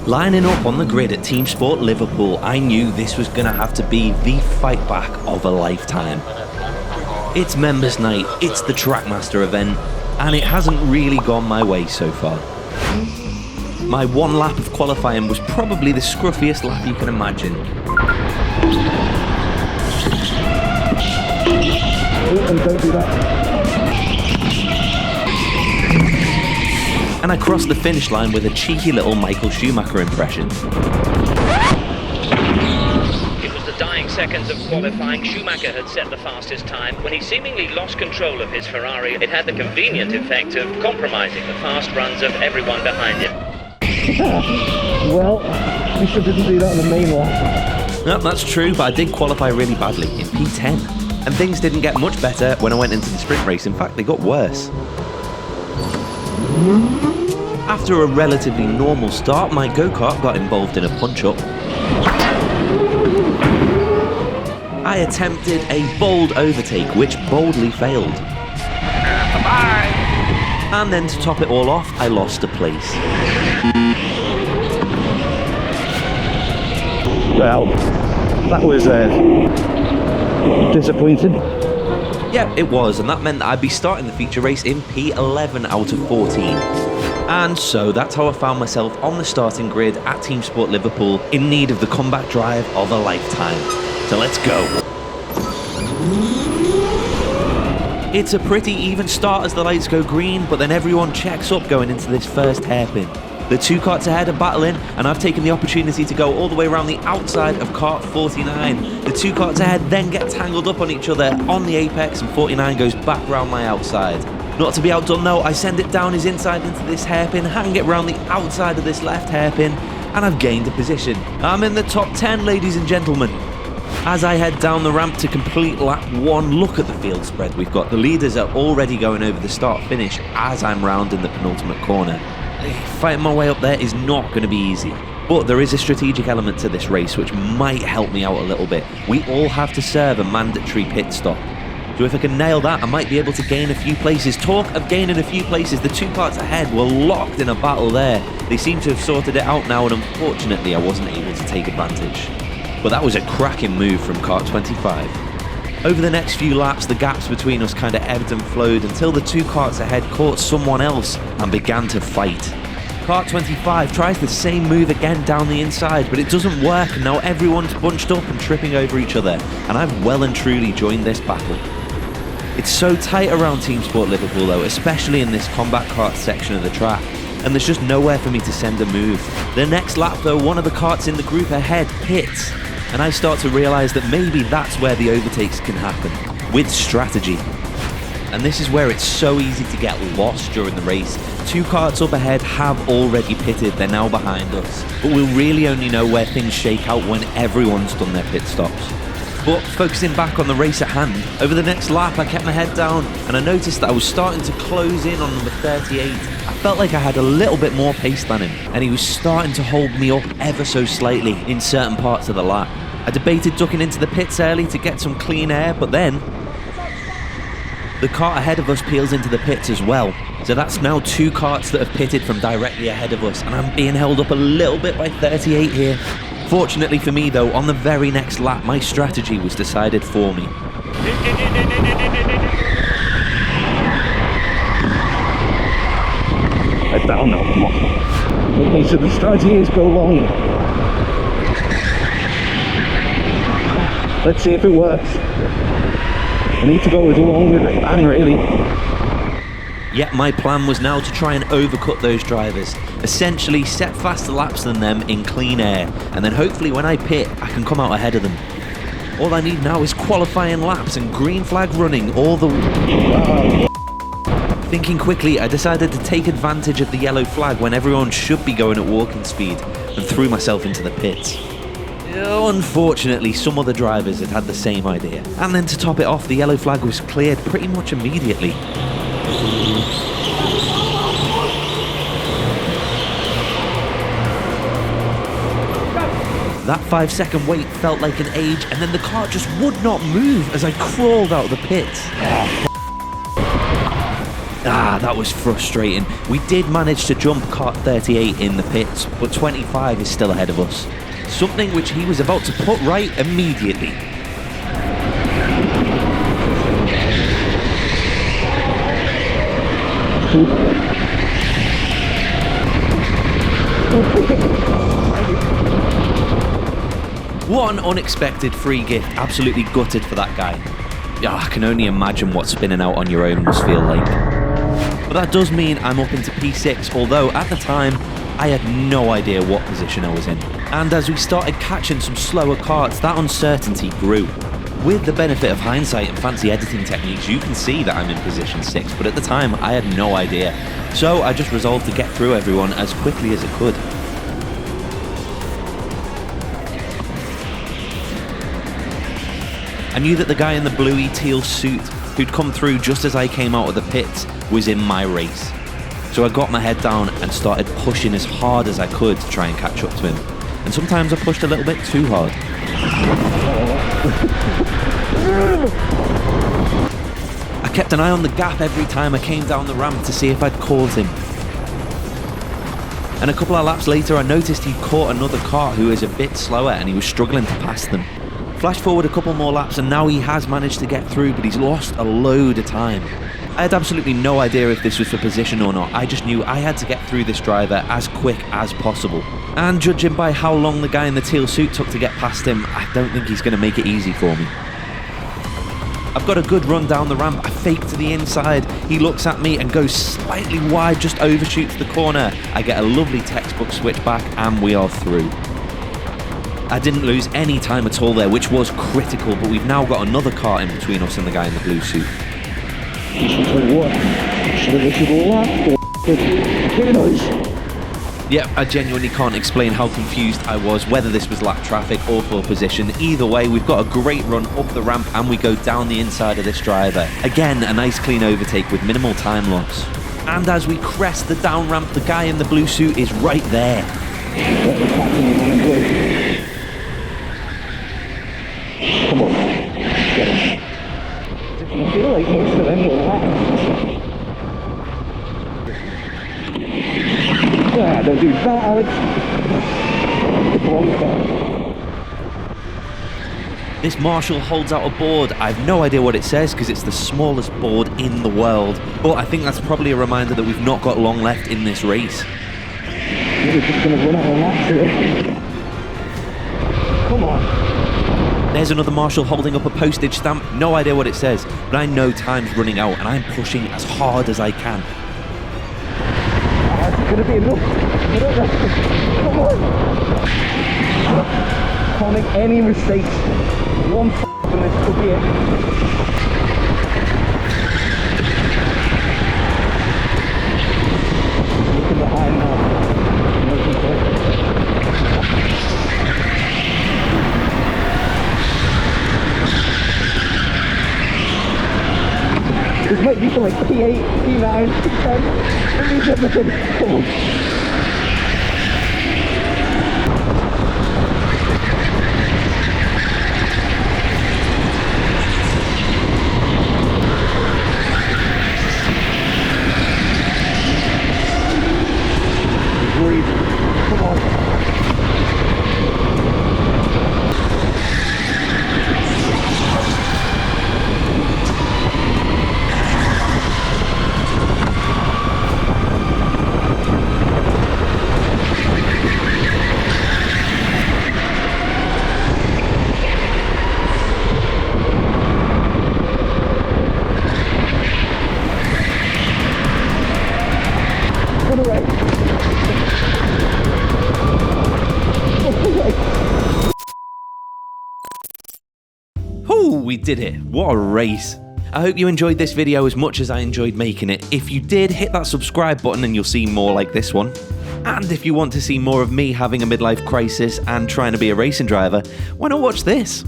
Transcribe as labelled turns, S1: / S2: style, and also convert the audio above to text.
S1: Lining up on the grid at TeamSport Liverpool, I knew this was going to have to be the fight back of a lifetime. It's members night, it's the Trackmaster event, and it hasn't really gone my way so far. My one lap of qualifying was probably the scruffiest lap you can imagine.
S2: Don't do that.
S1: And I crossed the finish line with a cheeky little Michael Schumacher impression.
S3: It was the dying seconds of qualifying. Schumacher had set the fastest time. When he seemingly lost control of his Ferrari, it had the convenient effect of compromising the fast runs of everyone behind him.
S2: Well, we should didn't do that on the main lap.
S1: No, that's true, but I did qualify really badly in P10. And things didn't get much better when I went into the sprint race. In fact, they got worse. After a relatively normal start, my go-kart got involved in a punch-up. I attempted a bold overtake, which boldly failed.
S3: Bye-bye!
S1: And then to top it all off, I lost a place.
S2: Well, that was disappointing.
S1: Yeah, it was, and that meant that I'd be starting the feature race in P11 out of 14. And so that's how I found myself on the starting grid at TeamSport Liverpool in need of the comeback drive of a lifetime. So let's go. It's a pretty even start as the lights go green, but then everyone checks up going into this first hairpin. The two karts ahead are battling, and I've taken the opportunity to go all the way around the outside of kart 49. The two karts ahead then get tangled up on each other on the apex, and 49 goes back round my outside. Not to be outdone though, I send it down his inside into this hairpin, hang it round the outside of this left hairpin, and I've gained a position. I'm in the top 10, ladies and gentlemen. As I head down the ramp to complete lap 1, look at the field spread we've got. The leaders are already going over the start-finish as I'm rounding the penultimate corner. Fighting my way up there is not going to be easy, but there is a strategic element to this race which might help me out a little bit. We all have to serve a mandatory pit stop, so if I can nail that, I might be able to gain a few places. Talk of gaining a few places, the two karts ahead were locked in a battle there. They seem to have sorted it out now, and unfortunately I wasn't able to take advantage. But that was a cracking move from kart 25. Over the next few laps, the gaps between us kind of ebbed and flowed until the two karts ahead caught someone else and began to fight. Kart 25 tries the same move again down the inside, but it doesn't work, and now everyone's bunched up and tripping over each other, and I've well and truly joined this battle. It's so tight around TeamSport Liverpool though, especially in this combat kart section of the track, and there's just nowhere for me to send a move. The next lap though, one of the karts in the group ahead pits, and I start to realise that maybe that's where the overtakes can happen, with strategy. And this is where it's so easy to get lost during the race. Two karts up ahead have already pitted, they're now behind us. But we'll really only know where things shake out when everyone's done their pit stops. But focusing back on the race at hand, over the next lap I kept my head down and I noticed that I was starting to close in on number 38. I felt like I had a little bit more pace than him, and he was starting to hold me up ever so slightly in certain parts of the lap. I debated ducking into the pits early to get some clean air, but then the kart ahead of us peels into the pits as well. So that's now two karts that have pitted from directly ahead of us, and I'm being held up a little bit by 38 here. Fortunately for me though, on the very next lap, my strategy was decided for me.
S2: I don't know. Okay, so the strategy is go long. Let's see if it works. I need to go as long as I can, really.
S1: Yet my plan was now to try and overcut those drivers, essentially set faster laps than them in clean air, and then hopefully when I pit, I can come out ahead of them. All I need now is qualifying laps and green flag running all the way. Thinking quickly, I decided to take advantage of the yellow flag when everyone should be going at walking speed, and threw myself into the pits. Unfortunately, some other drivers had the same idea, and then to top it off, the yellow flag was cleared pretty much immediately. That 5-second wait felt like an age, and then the car just would not move as I crawled out of the pits. That was frustrating. We did manage to jump kart 38 in the pits, but 25 is still ahead of us. Something which he was about to put right immediately. What an unexpected free gift. Absolutely gutted for that guy. I can only imagine what spinning out on your own must feel like. But that does mean I'm up into P6, although at the time, I had no idea what position I was in. And as we started catching some slower karts, that uncertainty grew. With the benefit of hindsight and fancy editing techniques, you can see that I'm in position 6, but at the time, I had no idea. So I just resolved to get through everyone as quickly as I could. I knew that the guy in the bluey teal suit, who'd come through just as I came out of the pits, was in my race. So I got my head down and started pushing as hard as I could to try and catch up to him. And sometimes I pushed a little bit too hard. I kept an eye on the gap every time I came down the ramp to see if I'd caught him. And a couple of laps later I noticed he'd caught another kart who was a bit slower and he was struggling to pass them. Flash forward a couple more laps and now he has managed to get through, but he's lost a load of time. I had absolutely no idea if this was for position or not. I just knew I had to get through this driver as quick as possible. And judging by how long the guy in the teal suit took to get past him, I don't think he's going to make it easy for me. I've got a good run down the ramp. I fake to the inside. He looks at me and goes slightly wide, just overshoots the corner. I get a lovely textbook switch back and we are through. I didn't lose any time at all there, which was critical, but we've now got another kart in between us and the guy in the blue suit. Yep, I genuinely can't explain how confused I was, whether this was lap traffic or poor position. Either way, we've got a great run up the ramp and we go down the inside of this driver. Again, a nice clean overtake with minimal time loss. And as we crest the down ramp, the guy in the blue suit is right there.
S2: Come on, get him. I feel like most of them were left. Don't do that, Alex.
S1: This marshal holds out a board. I have no idea what it says because it's the smallest board in the world. But I think that's probably a reminder that we've not got long left in this race.
S2: We're just going to run out of laps here. Come on.
S1: There's another marshal holding up a postage stamp. No idea what it says, but I know time's running out and I'm pushing as hard as I can.
S2: It's going to be enough. I don't know. Come on. Can't make any mistakes. One and this could be it. Looking behind now. This might be for like P8, P9, P10. It means everything. Come on. Breathe. Come on.
S1: We did it. What a race. I hope you enjoyed this video as much as I enjoyed making it. If you did, hit that subscribe button and you'll see more like this one. And if you want to see more of me having a midlife crisis and trying to be a racing driver, why not watch this?